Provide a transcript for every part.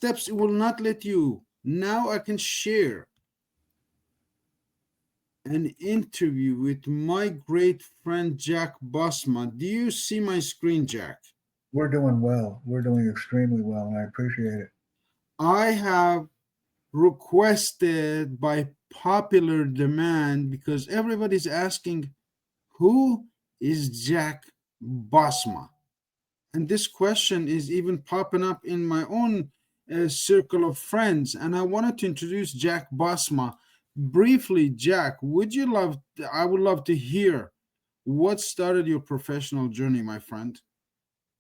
steps it will not let you. Now I can share an interview with my great friend Jack Bosma. Do you see my screen, Jack? We're doing well. We're doing extremely well, and I appreciate it. I have requested by popular demand because everybody's asking who is Jack Bosma? And this question is even popping up in my own circle of friends. And I wanted to introduce Jack Bosma. Briefly, Jack, I would love to hear what started your professional journey, my friend.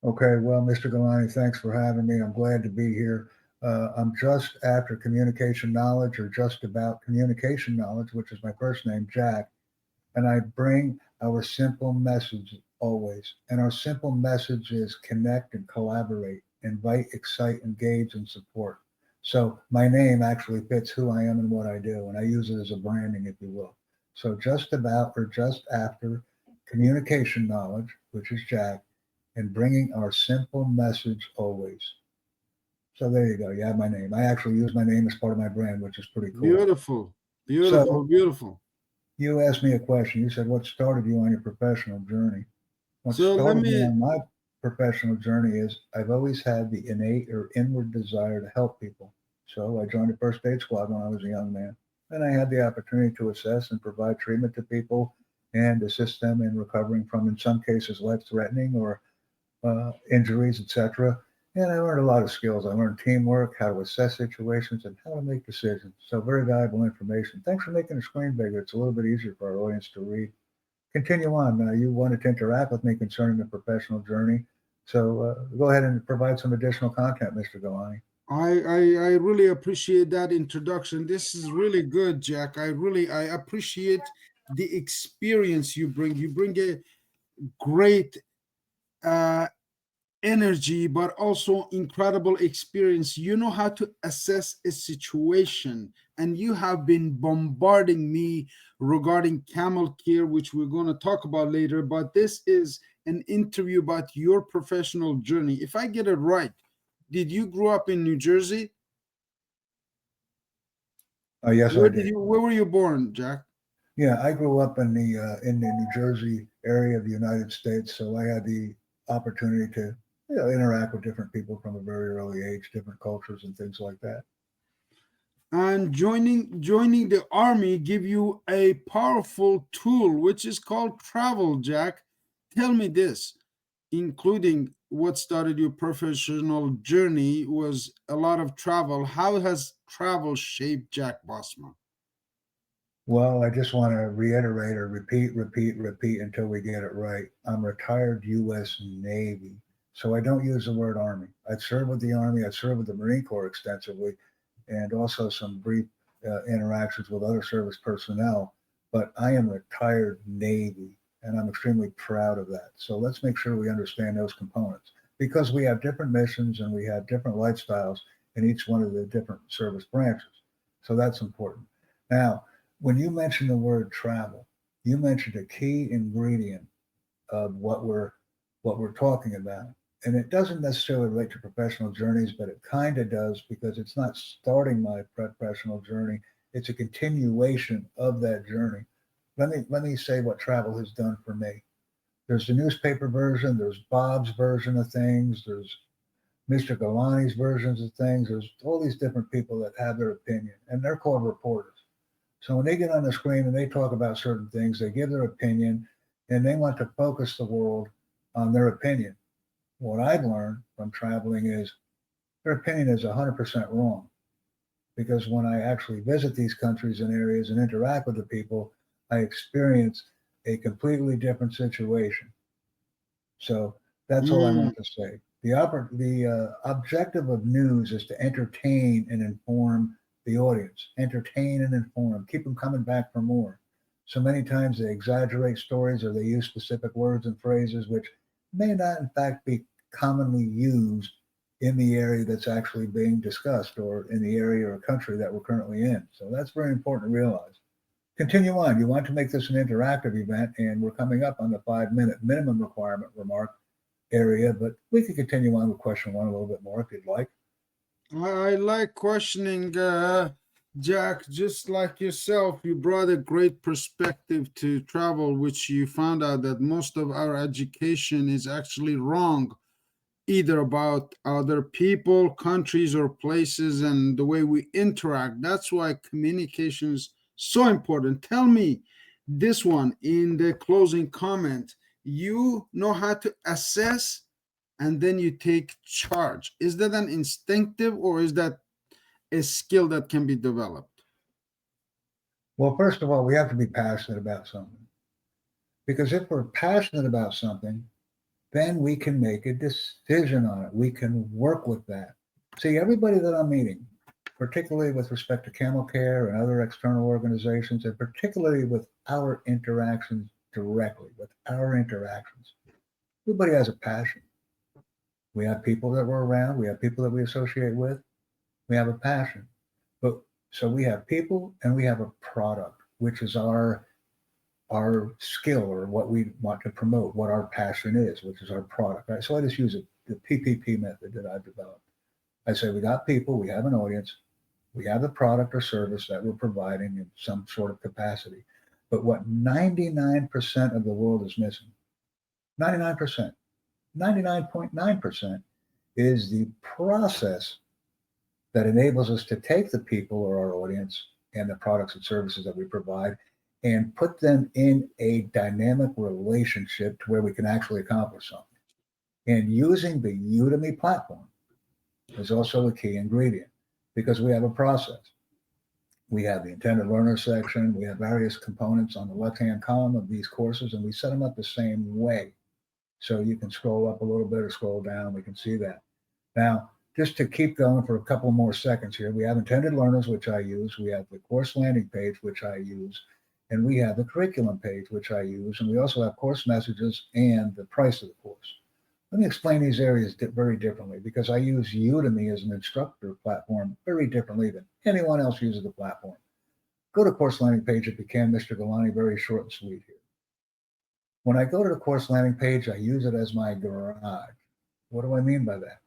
Okay, well, Mr. Gilany, thanks for having me. I'm glad to be here. I'm just after communication knowledge, or just about communication knowledge, which is my first name, Jack. And I bring our simple message always. And our simple message is connect and collaborate, invite, excite, engage, and support. So my name actually fits who I am and what I do, and I use it as a branding, if you will. So just about, or just after communication knowledge, which is Jack, and bringing our simple message always. So there you go. You have my name. I actually use my name as part of my brand, which is pretty cool. Beautiful, beautiful, So beautiful. you asked me a question. You said, what started you on your professional journey? What So let started me me, on my professional journey is I've always had the innate or inward desire to help people. So I joined the first aid squad when I was a young man. And I had the opportunity to assess and provide treatment to people and assist them in recovering from, in some cases, life threatening or injuries, etc. And I learned a lot of skills. I learned teamwork, how to assess situations, and how to make decisions. So very valuable information. Thanks for making the screen bigger. It's a little bit easier for our audience to read. Continue on. You wanted to interact with me concerning the professional journey. So go ahead and provide some additional content, Mr. Galani. I really appreciate that introduction. This is really good, Jack. I appreciate the experience you bring. You bring a great uh, energy, but also incredible experience. You know how to assess a situation, and you have been bombarding me regarding Camel Care, which we're going to talk about later. But this is an interview about your professional journey. If I get it right, did you grow up in New Jersey? Yes, I did. Where were you born, Jack? Yeah, I grew up in the New Jersey area of the United States, so I had the opportunity to interact with different people from a very early age, different cultures and things like that. And joining the army give you a powerful tool which is called travel, Jack. Tell me this, including what started your professional journey was a lot of travel. How has travel shaped Jack Bosma? Well, I just want to reiterate or repeat until we get it right. I'm retired U.S. Navy, so I don't use the word Army. I'd served with the Army, I'd served with the Marine Corps extensively, and also some brief interactions with other service personnel. But I am retired Navy, and I'm extremely proud of that. So let's make sure we understand those components because we have different missions and we have different lifestyles in each one of the different service branches. So that's important. Now, when you mention the word travel, you mentioned a key ingredient of what we're talking about. And it doesn't necessarily relate to professional journeys, but it kind of does because it's not starting my professional journey. It's a continuation of that journey. Let me say what travel has done for me. There's the newspaper version, there's Bob's version of things, there's Mr. Galani's versions of things. There's all these different people that have their opinion, and they're called reporters. So when they get on the screen and they talk about certain things, they give their opinion, and they want to focus the world on their opinion. What I've learned from traveling is their opinion is 100% wrong because when I actually visit these countries and areas and interact with the people, I experience a completely different situation. So that's all I Mm, want to say. The objective of news is to entertain and inform the audience, entertain and inform, keep them coming back for more. So many times they exaggerate stories or they use specific words and phrases which may not, in fact, be commonly used in the area that's actually being discussed or in the area or country that we're currently in. So that's very important to realize. Continue on. You want to make this an interactive event, and we're coming up on the 5 minute minimum requirement remark area, but we could continue on with question one a little bit more if you'd like. I like questioning, Jack. Just like yourself, you brought a great perspective to travel, which you found out that most of our education is actually wrong, either about other people, countries, or places, and the way we interact. That's why communication is so important. Tell me this one in the closing comment. You know how to assess and then you take charge. Is that an instinctive or is that a skill that can be developed? Well, first of all, we have to be passionate about something. Because if we're passionate about something, then we can make a decision on it. We can work with that. See, everybody that I'm meeting, particularly with respect to Camel Care and other external organizations, and particularly with our interactions directly, with our interactions, everybody has a passion. We have people that we're around, we have people that we associate with, we have a passion. But so we have people and we have a product, which is our skill or what we want to promote, what our passion is, which is our product. Right? So I just use the PPP method that I've developed. I say we got people, we have an audience, we have a product or service that we're providing in some sort of capacity. But what 99% of the world is missing, 99%, 99.9% is the process that enables us to take the people or our audience and the products and services that we provide and put them in a dynamic relationship to where we can actually accomplish something. And using the Udemy platform is also a key ingredient because we have a process. We have the intended learner section. We have various components on the left-hand column of these courses, and we set them up the same way. So you can scroll up a little bit or scroll down. We can see that. Now, just to keep going for a couple more seconds here, we have intended learners, which I use. We have the course landing page, which I use. And we have the curriculum page, which I use. And we also have course messages and the price of the course. Let me explain these areas very differently because I use Udemy as an instructor platform very differently than anyone else uses the platform. Go to course landing page if you can, Mr. Gilany, very short and sweet here. When I go to the course landing page, I use it as my garage. What do I mean by that?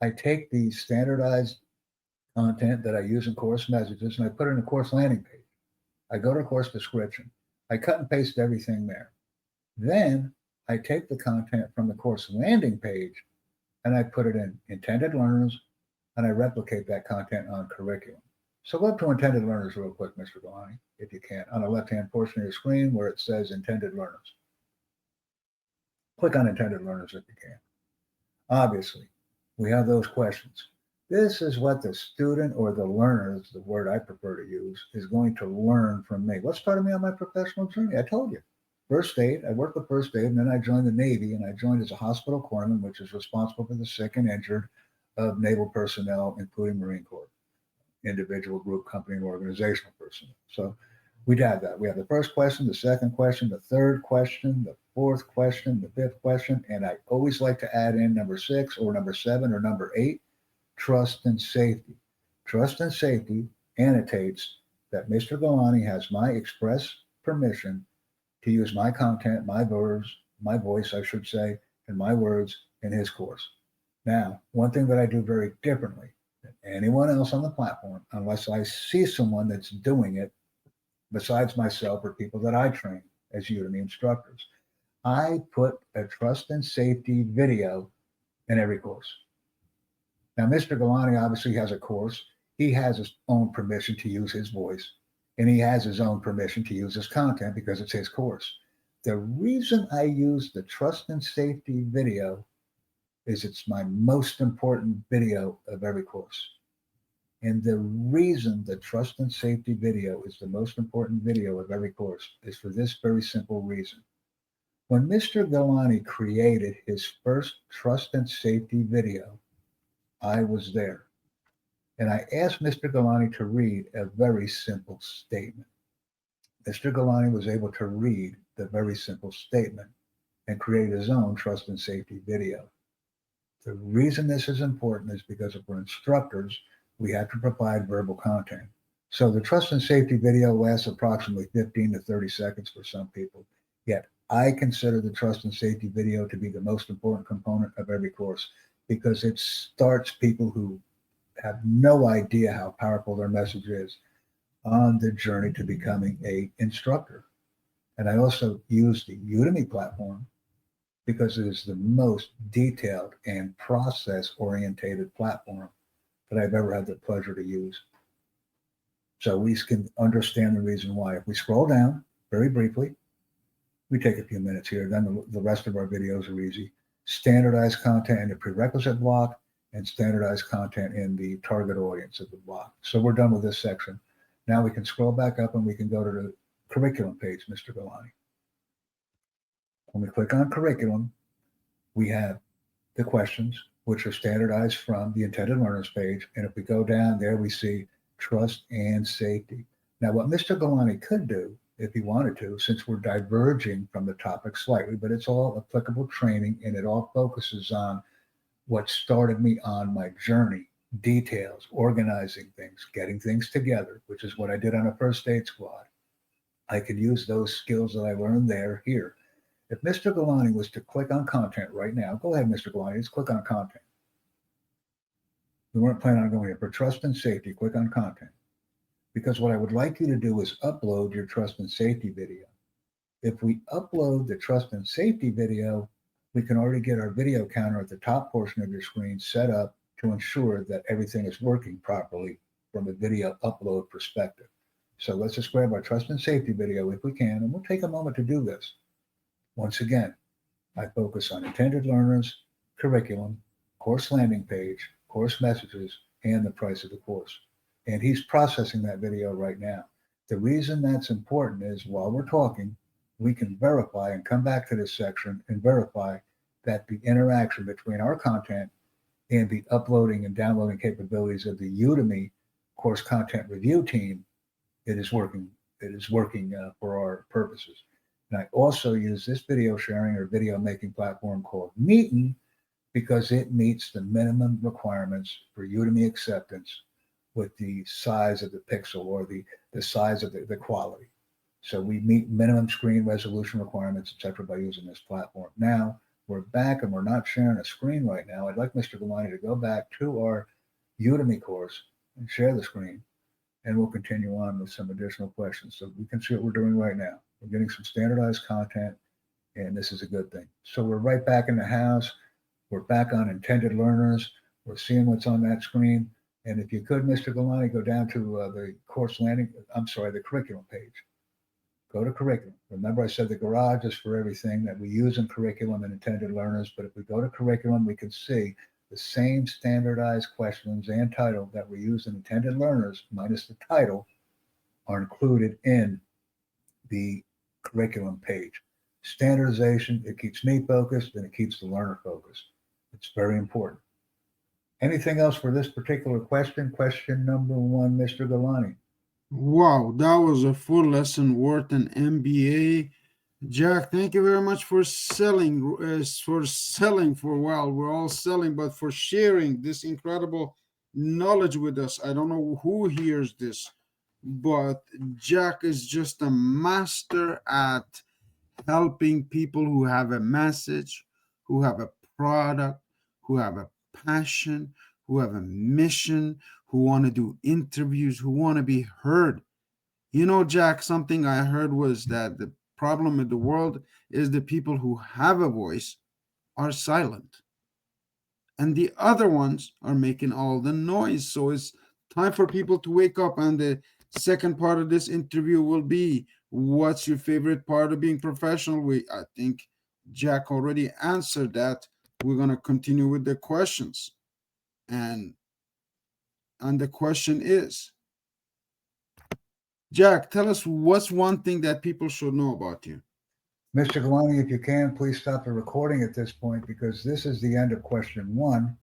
I take the standardized content that I use in course messages and I put it in a course landing page. I go to course description. I cut and paste everything there. Then I take the content from the course landing page and I put it in intended learners and I replicate that content on curriculum. So go up to intended learners real quick, Mr. Gilany, if you can, on the left-hand portion of your screen where it says intended learners. Click on intended learners if you can. Obviously, we have those questions. This is what the student or the learner, is the word I prefer to use, is going to learn from me. What started me on my professional journey? I told you. First aid, I worked with first aid, and then I joined the Navy, and I joined as a hospital corpsman, which is responsible for the sick and injured of naval personnel, including Marine Corps, individual, group, company, and organizational personnel. So we'd have that. We have the first question, the second question, the third question, the fourth question, the fifth question, and I always like to add in number 6 or number 7 or number 8, trust and safety. Trust and safety annotates that Mr. Gilany has my express permission to use my content, my verbs, my voice, I should say, and my words in his course. Now, one thing that I do very differently than anyone else on the platform, unless I see someone that's doing it besides myself or people that I train as Udemy instructors, I put a trust and safety video in every course. Now, Mr. Gilany obviously has a course. He has his own permission to use his voice, and he has his own permission to use his content because it's his course. The reason I use the trust and safety video is it's my most important video of every course. And the reason the trust and safety video is the most important video of every course is for this very simple reason. When Mr. Gilany created his first trust and safety video, I was there. And I asked Mr. Gilany to read a very simple statement. Mr. Gilany was able to read the very simple statement and create his own trust and safety video. The reason this is important is because if we're instructors, we have to provide verbal content. So the trust and safety video lasts approximately 15 to 30 seconds for some people. Yet I consider the trust and safety video to be the most important component of every course because it starts people who have no idea how powerful their message is on the journey to becoming a instructor. And I also use the Udemy platform because it is the most detailed and process orientated platform that I've ever had the pleasure to use. So we can understand the reason why. If we scroll down very briefly, we take a few minutes here, then the rest of our videos are easy. Standardized content in the prerequisite block and standardized content in the target audience of the block. So we're done with this section. Now we can scroll back up and we can go to the curriculum page, Mr. Gilany. When we click on curriculum, we have the questions, which are standardized from the intended learners page. And if we go down there, we see trust and safety. Now, what Mr. Gilany could do, if he wanted to, since we're diverging from the topic slightly, but it's all applicable training and it all focuses on what started me on my journey, details, organizing things, getting things together, which is what I did on a first aid squad. I could use those skills that I learned there here. If Mr. Gilany was to click on content right now, go ahead, Mr. Gilany, just click on content. We weren't planning on going here. For trust and safety, click on content. Because what I would like you to do is upload your trust and safety video. If we upload the trust and safety video, we can already get our video counter at the top portion of your screen set up to ensure that everything is working properly from a video upload perspective. So let's just grab our trust and safety video if we can, and we'll take a moment to do this. Once again, I focus on intended learners, curriculum, course landing page, course messages, and the price of the course. And he's processing that video right now. The reason that's important is while we're talking, we can verify and come back to this section and verify that the interaction between our content and the uploading and downloading capabilities of the Udemy course content review team, it is working for our purposes. And I also use this video sharing or video making platform called Meetin because it meets the minimum requirements for Udemy acceptance with the size of the pixel or the size of the quality. So we meet minimum screen resolution requirements, etc., by using this platform. Now we're back and we're not sharing a screen right now. I'd like Mr. Gilany to go back to our Udemy course and share the screen, and we'll continue on with some additional questions. So we can see what we're doing right now. We're getting some standardized content, and this is a good thing. So we're right back in the house. We're back on intended learners. We're seeing what's on that screen. And if you could, Mr. Gilany, go down to the the curriculum page. Go to curriculum. Remember I said the garage is for everything that we use in curriculum and intended learners, but if we go to curriculum, we can see the same standardized questions and title that we use in intended learners, minus the title, are included in the curriculum page. Standardization, it keeps me focused and it keeps the learner focused. It's very important. Anything else for this particular question? Question number one, Mr. Gilany. Wow, that was a full lesson worth an MBA. Jack, thank you very much for selling, well, we're all selling, but for sharing this incredible knowledge with us. I don't know who hears this, but Jack is just a master at helping people who have a message, who have a product, who have a passion, who have a mission, who want to do interviews, who want to be heard. You know, Jack, something I heard was that the problem in the world is the people who have a voice are silent, and the other ones are making all the noise. So it's time for people to wake up. And the second part of this interview will be, what's your favorite part of being professional? I think Jack already answered that. We're going to continue with the questions. And the question is, Jack, tell us what's one thing that people should know about you. Mr. Gilany, if you can, please stop the recording at this point because this is the end of question one.